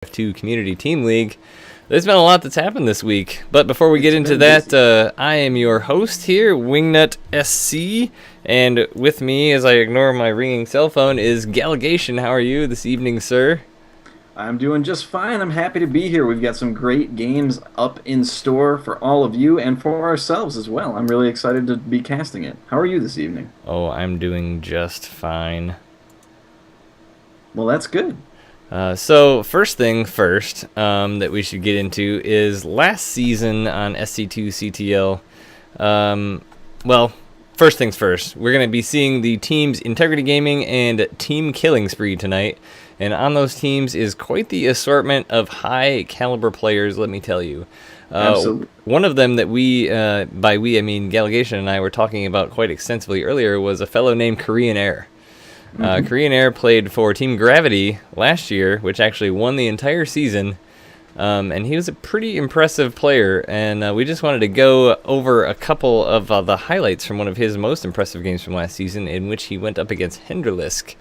Week2 Community Team League. There's been a lot that's happened this week, but before we get into that, I am your host here, Wingnut SC, and with me, as I ignore my ringing cell phone, is Gallegation. How are you this evening, sir? I'm doing just fine. I'm happy to be here. We've got some great games up in store for all of you and for ourselves as well. I'm really excited to be casting it. How are you this evening? Oh, I'm doing just fine. Well, that's good. So first thing first that we should get into is last season on SC2CTL. Well, first things first, we're going to be seeing the teams Integrity Gaming and Team Killing Spree tonight. And on those teams is quite the assortment of high caliber players, let me tell you. Absolutely. One of them that we, by we I mean Gallegation and I were talking about quite extensively earlier, was a fellow named Korean Air. Korean Air played for Team Gravity last year, which actually won the entire season, and he was a pretty impressive player, and we just wanted to go over a couple of the highlights from one of his most impressive games from last season, in which he went up against Henderlisk.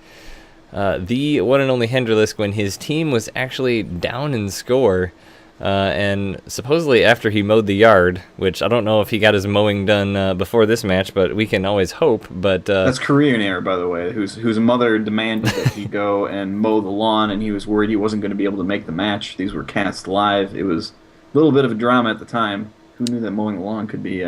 The one and only Henderlisk, when his team was actually down in score, and supposedly after he mowed the yard, which I don't know if he got his mowing done before this match, but we can always hope. But that's Korean Air, by the way, whose mother demanded that he go and mow the lawn, and he was worried he wasn't going to be able to make the match. These were cast live. It was a little bit of a drama at the time. Who knew that mowing the lawn could be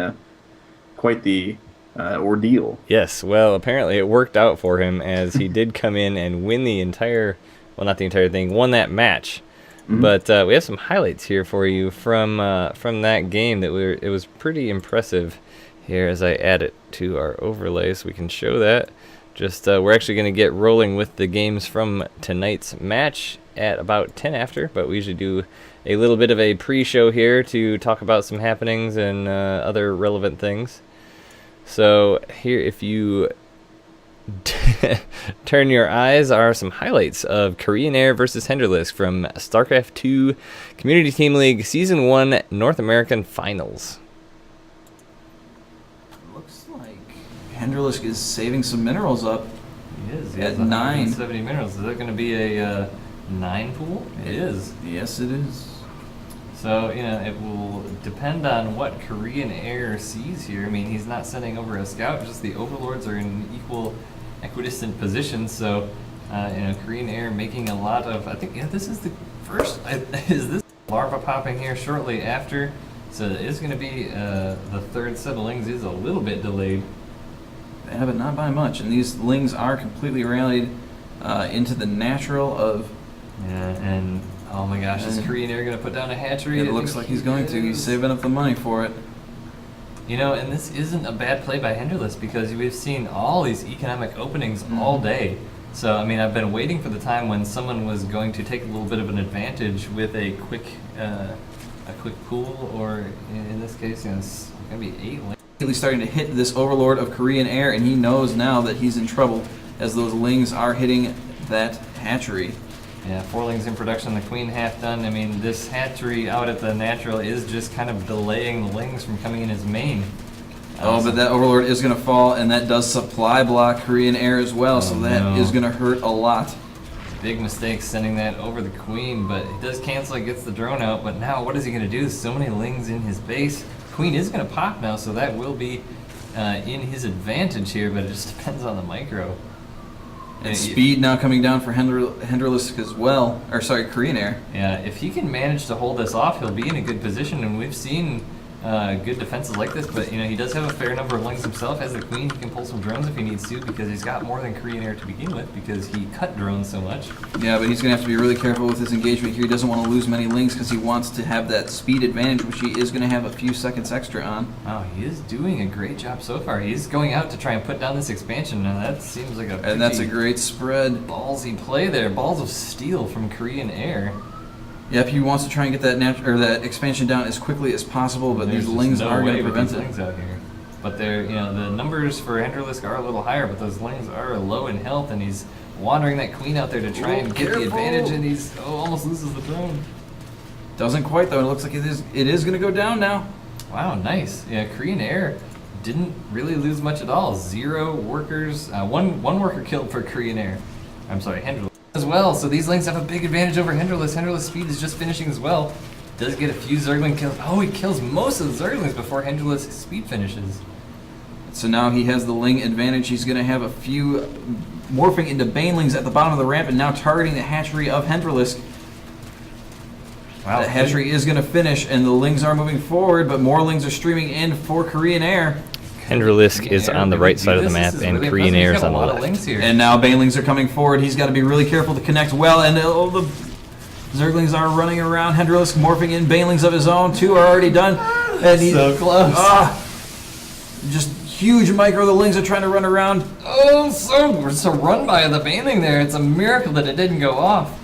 quite the ordeal? Yes, well, apparently it worked out for him, as he did come in and win the entire, well, not the entire thing, won that match. But we have some highlights here for you from that game that it was pretty impressive. Here, as I add it to our overlay so we can show that. Just we're actually going to get rolling with the games from tonight's match at about 10 after, but we usually do a little bit of a pre-show here to talk about some happenings and other relevant things. So here, if you turn your eyes, are some highlights of Korean Air versus Henderlisk from StarCraft 2 Community Team League Season 1 North American Finals. Looks like Henderlisk is saving some minerals up. He is. He at 9. 70 minerals. Is that going to be a 9 pool? It is. Yes, it is. So, it will depend on what Korean Air sees here. I mean, he's not sending over a scout, just the overlords are in equidistant positions. So, Korean Air making a lot of, I think, this is the first, is this larva popping here shortly after? So it is going to be, the third set of lings is a little bit delayed. Yeah, but not by much. And these lings are completely rallied into the natural of... Yeah, and... oh my gosh, is Korean Air going to put down a hatchery? It looks like he's going to. He's saving up the money for it. And this isn't a bad play by Henderlisk, because we've seen all these economic openings all day. So, I mean, I've been waiting for the time when someone was going to take a little bit of an advantage with a quick pool, or in this case, it's going to be 8 lings. He's starting to hit this overlord of Korean Air, and he knows now that he's in trouble as those lings are hitting that hatchery. Yeah, 4 lings in production, the queen half done. I mean, this hatchery out at the natural is just kind of delaying the lings from coming in his main. But that overlord is going to fall, and that does supply block Korean Air as well, so that is going to hurt a lot. Big mistake sending that over the queen, but it does cancel it, gets the drone out. But now what is he going to do? So many lings in his base. Queen is going to pop now, so that will be in his advantage here, but it just depends on the micro. And speed now coming down for Henderlisk as well. Or sorry, Korean Air. Yeah, if he can manage to hold this off, he'll be in a good position. And we've seen good defenses like this. But, he does have a fair number of lings himself. As the queen, he can pull some drones if he needs to, because he's got more than Korean Air to begin with, because he cut drones so much. Yeah, but he's going to have to be really careful with his engagement here. He doesn't want to lose many lings, because he wants to have that speed advantage, which he is going to have a few seconds extra on. Wow, he is doing a great job so far. He's going out to try and put down this expansion, and that seems like and that's a great spread. Ballsy play there. Balls of steel from Korean Air. Yep, he wants to try and get that expansion down as quickly as possible, but these lings are going to prevent it. Lings out here. But they're, the numbers for Henderlisk are a little higher, but those lings are low in health, and he's wandering that queen out there to try and get the advantage, and he's almost loses the drone. Doesn't quite though. It looks like it is going to go down now. Wow, nice. Yeah, Korean Air didn't really lose much at all. 0 workers, one worker killed for Korean Air. I'm sorry, Henderlisk. as well. So these Lynx have a big advantage over Henderless. Henderless speed is just finishing as well. Does get a few Zergling kills. Oh, he kills most of the Zerglings before Henderless speed finishes. So now he has the Ling advantage. He's going to have a few morphing into Banelings at the bottom of the ramp and now targeting the hatchery of Henderless. Wow. The hatchery is going to finish, and the Lings are moving forward, but more Lings are streaming in for Korean Air. Henderlisk is on the right side of the map, and really Korean Air is on the left. And now Banelings are coming forward. He's got to be really careful to connect well, and the Zerglings are running around. Henderlisk morphing in Banelings of his own. 2 are already done. And he's so close. Just huge micro. The Lings are trying to run around. Oh, so run by the Baneling there. It's a miracle that it didn't go off.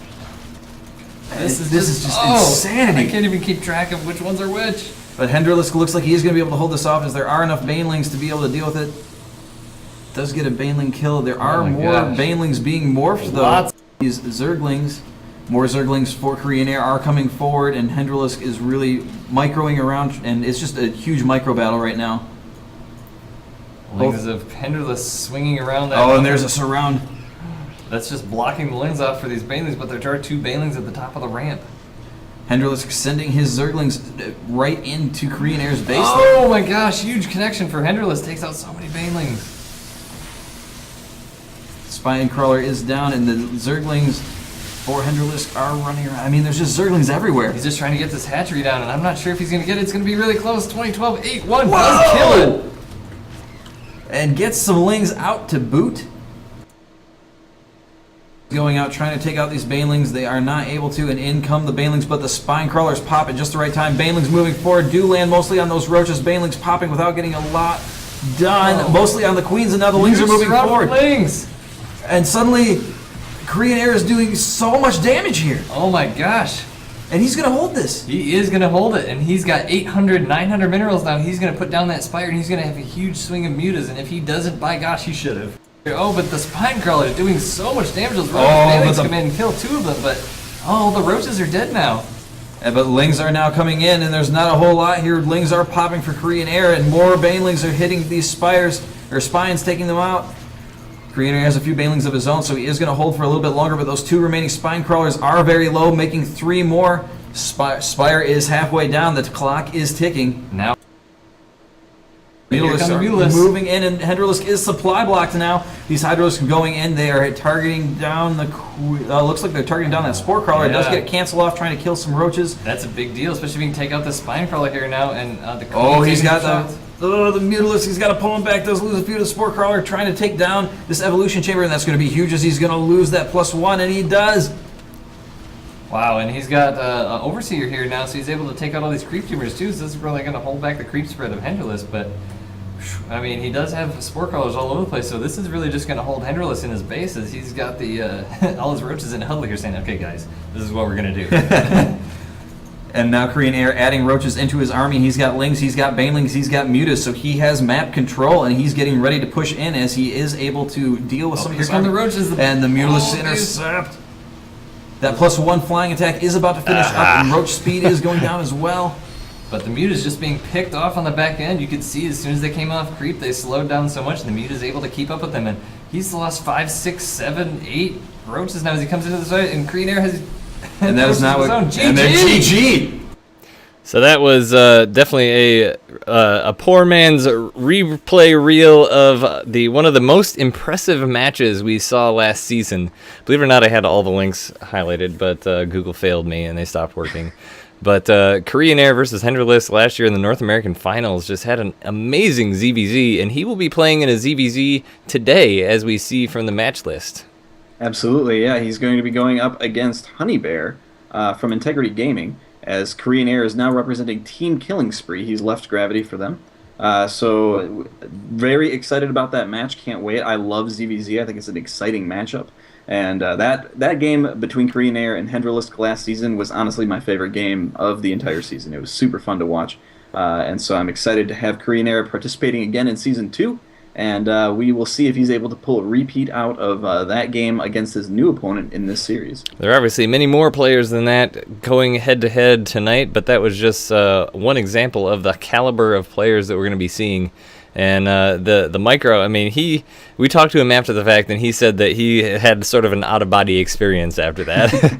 This is just insanity. I can't even keep track of which ones are which. But Henderlisk looks like he is going to be able to hold this off, as there are enough Banelings to be able to deal with it. Does get a Baneling kill. There are more Banelings being morphed, though. Lots. These Zerglings. More Zerglings for Korean Air are coming forward, and Henderlisk is really microing around, and it's just a huge micro battle right now. Lings of Henderless swinging around that. Oh, and there's a surround. That's just blocking the Lings off for these Banelings, but there are 2 Banelings at the top of the ramp. Henderlisk sending his Zerglings right into Korean Air's base. Oh my gosh, huge connection for Henderless. Takes out so many Banelings. Spine Crawler is down, and the Zerglings for Henderlisk are running around. I mean, there's just Zerglings everywhere. He's just trying to get this hatchery down, and I'm not sure if he's going to get it. It's going to be really close. 2012, 8-1. Does kill it. And gets some Lings out to boot. Going out trying to take out these Banelings. They are not able to, and in come the Banelings, but the Spine Crawlers pop at just the right time. Banelings moving forward, do land mostly on those roaches. Banelings popping without getting a lot done. Mostly on the Queens, and now the Lings are moving forward. Lings. And suddenly, Korean Air is doing so much damage here. Oh my gosh. And he's going to hold this. He is going to hold it, and he's got 800, 900 minerals now. He's going to put down that Spire, and he's going to have a huge swing of mutas, and if he doesn't, by gosh, he should have. Oh, but the Spine Crawler is doing so much damage. Those roaches come in and kill 2 of them, but the roaches are dead now. But Lings are now coming in, and there's not a whole lot here. Lings are popping for Korean Air, and more Banelings are hitting these spires, or spines, taking them out. Korean Air has a few Banelings of his own, so he is going to hold for a little bit longer, but those 2 remaining Spine Crawlers are very low, making 3 more. Spire is halfway down. The clock is ticking. Now, Mutalisk are moving in, and Henderlisk is supply blocked now. These Hydralisks going in. They are targeting down the... looks like they're targeting down that Spore Crawler. It does get canceled off, trying to kill some roaches. That's a big deal, especially if you can take out the Spine Crawler here now. And he's got the Mutalisk. He's got to pull him back. Does lose a few to the Spore Crawler, trying to take down this Evolution Chamber, and that's going to be huge as he's going to lose that +1, and he does. Wow, and he's got an Overseer here now, so he's able to take out all these creep tumors too, so this is really going to hold back the creep spread of Henderless, but I mean, he does have Spore Crawlers all over the place, so this is really just going to hold Henderless in his bases. He's got the all his roaches in a huddle here saying, okay guys, this is what we're going to do. And now Korean Air adding roaches into his army. He's got Lings, he's got Banelings, he's got Mutas, so he has map control, and he's getting ready to push in as he is able to deal with some of this army. Here come the roaches. And the Mutalisk intercept. That +1 flying attack is about to finish up, and roach speed is going down as well. But the Mute is just being picked off on the back end. You could see as soon as they came off creep, they slowed down so much, and the Mute is able to keep up with them. And he's lost 5, 6, 7, 8 roaches now as he comes into the site, and Korean Air has... And that is not what... GG! And then GG! So that was definitely a poor man's replay reel of one of the most impressive matches we saw last season. Believe it or not, I had all the links highlighted, but Google failed me and they stopped working. But Korean Air versus Henderless last year in the North American Finals just had an amazing ZVZ, and he will be playing in a ZVZ today, as we see from the match list. Absolutely, yeah. He's going to be going up against Honey Bear from Integrity Gaming, as Korean Air is now representing Team Killing Spree. He's left Gravity for them. So very excited about that match. Can't wait. I love ZVZ. I think it's an exciting matchup. And that game between Korean Air and Henderless last season was honestly my favorite game of the entire season. It was super fun to watch. And so I'm excited to have Korean Air participating again in Season 2. And we will see if he's able to pull a repeat out of that game against his new opponent in this series. There are obviously many more players than that going head-to-head tonight, but that was just one example of the caliber of players that we're going to be seeing And the micro, I mean, we talked to him after the fact, and he said that he had sort of an out-of-body experience after that.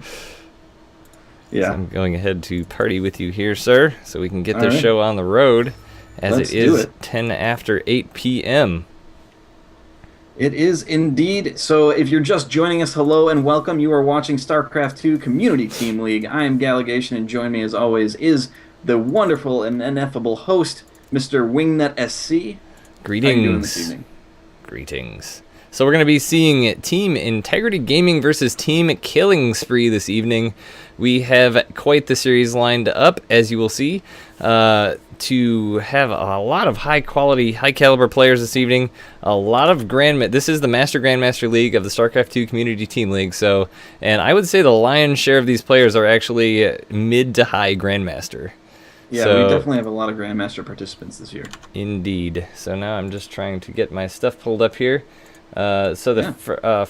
Yeah. So I'm going ahead to party with you here, sir, so we can get this right. show on the road, as Let's it do is it. 10 after 8 p.m. It is indeed. So if you're just joining us, hello and welcome. You are watching StarCraft 2 Community Team League. I am Gallegation, and join me as always is the wonderful and ineffable host, Mr. Wingnut SC. Greetings. How you doing this evening? Greetings. So we're going to be seeing Team Integrity Gaming versus Team Killing Spree this evening. We have quite the series lined up, as you will see, to have a lot of high-quality, high-caliber players this evening. A lot of This is the Master Grandmaster League of the StarCraft 2 Community Team League. So, and I would say the lion's share of these players are actually mid to high Grandmaster. Yeah, So, we definitely have a lot of Grandmaster participants this year. Indeed. So now I'm just trying to get my stuff pulled up here. So the